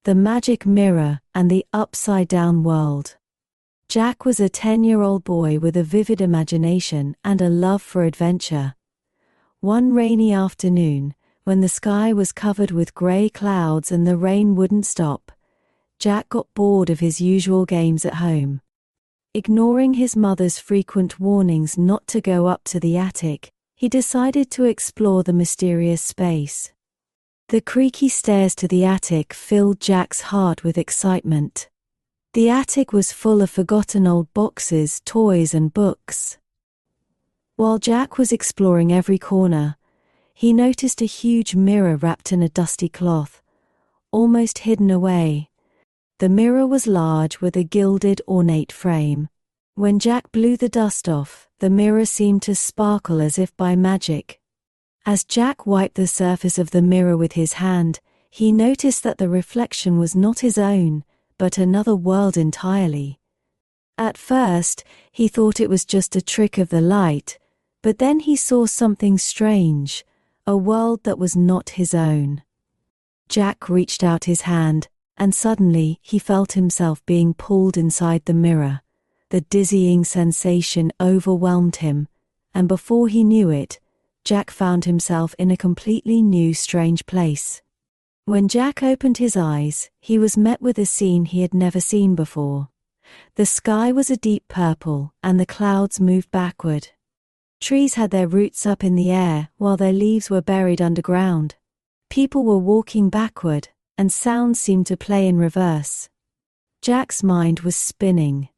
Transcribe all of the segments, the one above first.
The Magic Mirror and the Upside-Down World. Jack was a 10-year-old boy with a vivid imagination and a love for adventure. One rainy afternoon, when the sky was covered with gray clouds and the rain wouldn't stop, Jack got bored of his usual games at home. Ignoring his mother's frequent warnings not to go up to the attic, he decided to explore the mysterious space. The creaky stairs to the attic filled Jack's heart with excitement. The attic was full of forgotten old boxes, toys, and books. While Jack was exploring every corner, he noticed a huge mirror wrapped in a dusty cloth, almost hidden away. The mirror was large with a gilded, ornate frame. When Jack blew the dust off, the mirror seemed to sparkle as if by magic. As Jack wiped the surface of the mirror with his hand, he noticed that the reflection was not his own, but another world entirely. At first, he thought it was just a trick of the light, but then he saw something strange, a world that was not his own. Jack reached out his hand, and suddenly he felt himself being pulled inside the mirror. The dizzying sensation overwhelmed him, and before he knew it, Jack found himself in a completely new, strange place. When Jack opened his eyes, he was met with a scene he had never seen before. The sky was a deep purple, and the clouds moved backward. Trees had their roots up in the air, while their leaves were buried underground. People were walking backward, and sounds seemed to play in reverse. Jack's mind was spinning.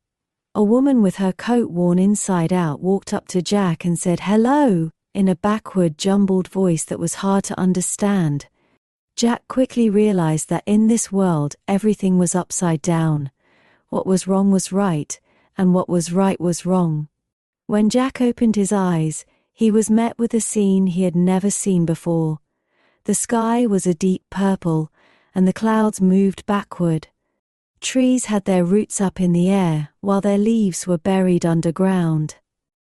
A woman with her coat worn inside out walked up to Jack and said, "Hello," in a backward, jumbled voice that was hard to understand. Jack quickly realized that in this world, everything was upside down. What was wrong was right, and what was right was wrong. When Jack opened his eyes, he was met with a scene he had never seen before. The sky was a deep purple, and the clouds moved backward. Trees had their roots up in the air, while their leaves were buried underground.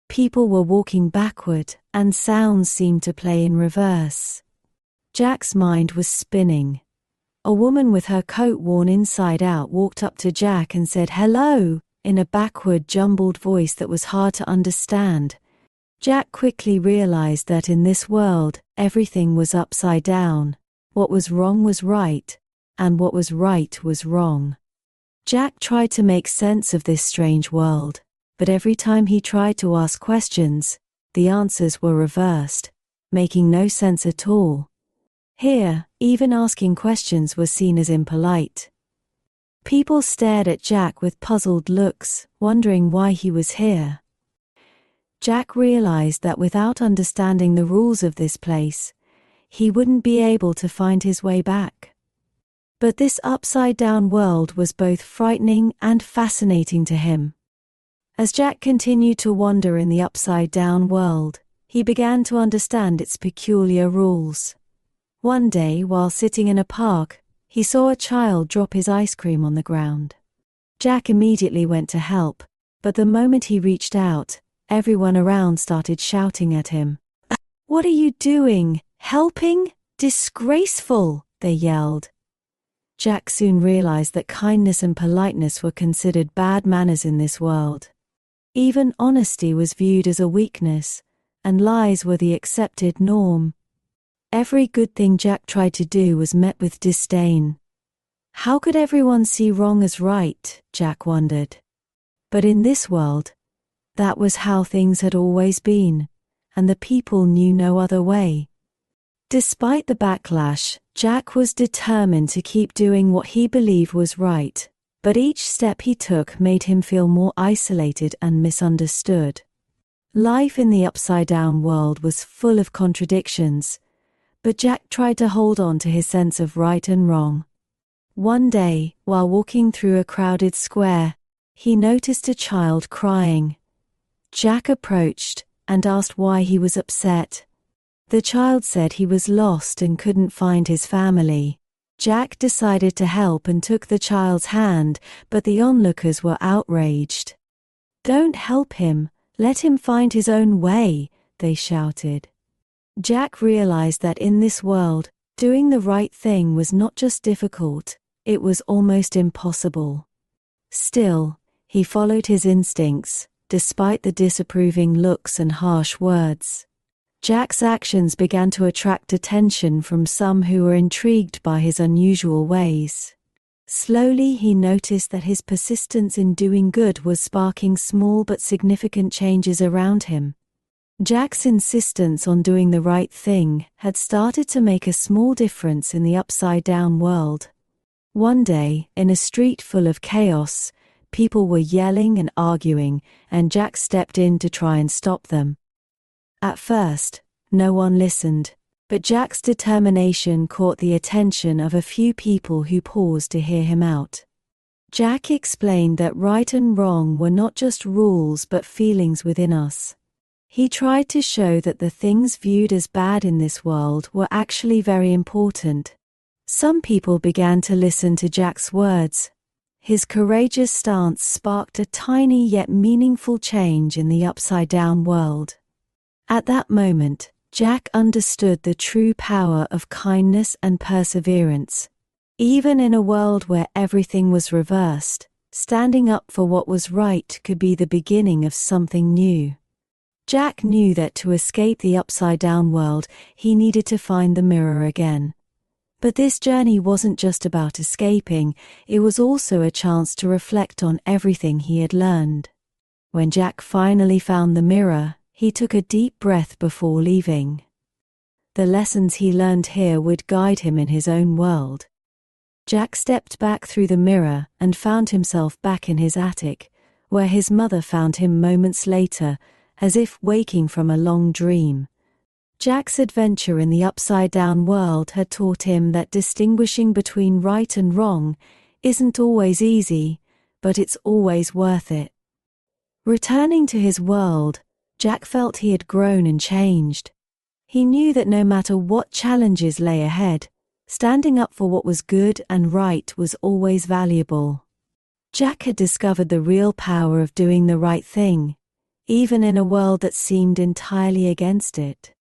People were walking backward, and sounds seemed to play in reverse. Jack's mind was spinning. A woman with her coat worn inside out walked up to Jack and said, "Hello," in a backward, jumbled voice that was hard to understand. Jack quickly realized that in this world, everything was upside down. What was wrong was right, and what was right was wrong. Jack tried to make sense of this strange world, but every time he tried to ask questions, the answers were reversed, making no sense at all. Here, even asking questions was seen as impolite. People stared at Jack with puzzled looks, wondering why he was here. Jack realized that without understanding the rules of this place, he wouldn't be able to find his way back. But this upside-down world was both frightening and fascinating to him. As Jack continued to wander in the upside-down world, he began to understand its peculiar rules. One day, while sitting in a park, he saw a child drop his ice cream on the ground. Jack immediately went to help, but the moment he reached out, everyone around started shouting at him. "What are you doing? Helping? Disgraceful!" they yelled. Jack soon realized that kindness and politeness were considered bad manners in this world. Even honesty was viewed as a weakness, and lies were the accepted norm. Every good thing Jack tried to do was met with disdain. How could everyone see wrong as right, Jack wondered. But in this world, that was how things had always been, and the people knew no other way. Despite the backlash, Jack was determined to keep doing what he believed was right, but each step he took made him feel more isolated and misunderstood. Life in the upside-down world was full of contradictions, but Jack tried to hold on to his sense of right and wrong. One day, while walking through a crowded square, he noticed a child crying. Jack approached and asked why he was upset. The child said he was lost and couldn't find his family. Jack decided to help and took the child's hand, but the onlookers were outraged. "Don't help him, let him find his own way," they shouted. Jack realized that in this world, doing the right thing was not just difficult, it was almost impossible. Still, he followed his instincts, despite the disapproving looks and harsh words. Jack's actions began to attract attention from some who were intrigued by his unusual ways. Slowly he noticed that his persistence in doing good was sparking small but significant changes around him. Jack's insistence on doing the right thing had started to make a small difference in the upside-down world. One day, in a street full of chaos, people were yelling and arguing, and Jack stepped in to try and stop them. At first, no one listened, but Jack's determination caught the attention of a few people who paused to hear him out. Jack explained that right and wrong were not just rules but feelings within us. He tried to show that the things viewed as bad in this world were actually very important. Some people began to listen to Jack's words. His courageous stance sparked a tiny yet meaningful change in the upside-down world. At that moment, Jack understood the true power of kindness and perseverance. Even in a world where everything was reversed, standing up for what was right could be the beginning of something new. Jack knew that to escape the upside-down world, he needed to find the mirror again. But this journey wasn't just about escaping, it was also a chance to reflect on everything he had learned. When Jack finally found the mirror, he took a deep breath before leaving. The lessons he learned here would guide him in his own world. Jack stepped back through the mirror and found himself back in his attic, where his mother found him moments later, as if waking from a long dream. Jack's adventure in the upside-down world had taught him that distinguishing between right and wrong isn't always easy, but it's always worth it. Returning to his world, Jack felt he had grown and changed. He knew that no matter what challenges lay ahead, standing up for what was good and right was always valuable. Jack had discovered the real power of doing the right thing, even in a world that seemed entirely against it.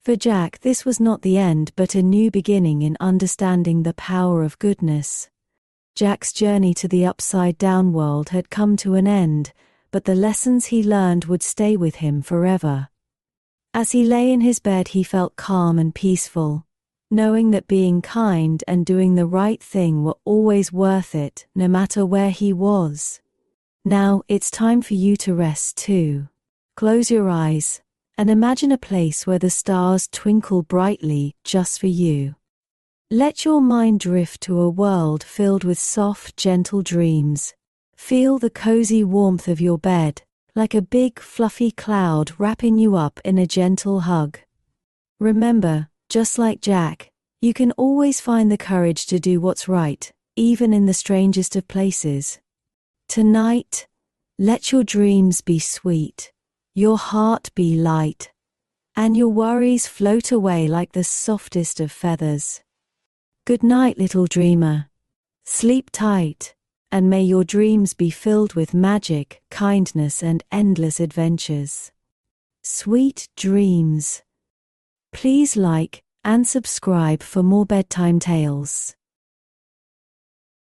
For Jack, this was not the end but a new beginning in understanding the power of goodness. Jack's journey to the upside-down world had come to an end, but the lessons he learned would stay with him forever. As he lay in his bed, he felt calm and peaceful, knowing that being kind and doing the right thing were always worth it, no matter where he was. Now, it's time for you to rest too. Close your eyes and imagine a place where the stars twinkle brightly just for you. Let your mind drift to a world filled with soft, gentle dreams. Feel the cozy warmth of your bed, like a big, fluffy cloud wrapping you up in a gentle hug. Remember, just like Jack, you can always find the courage to do what's right, even in the strangest of places. Tonight, let your dreams be sweet, your heart be light, and your worries float away like the softest of feathers. Good night, little dreamer. Sleep tight, and may your dreams be filled with magic, kindness, and endless adventures. Sweet dreams. Please like and subscribe for more bedtime tales.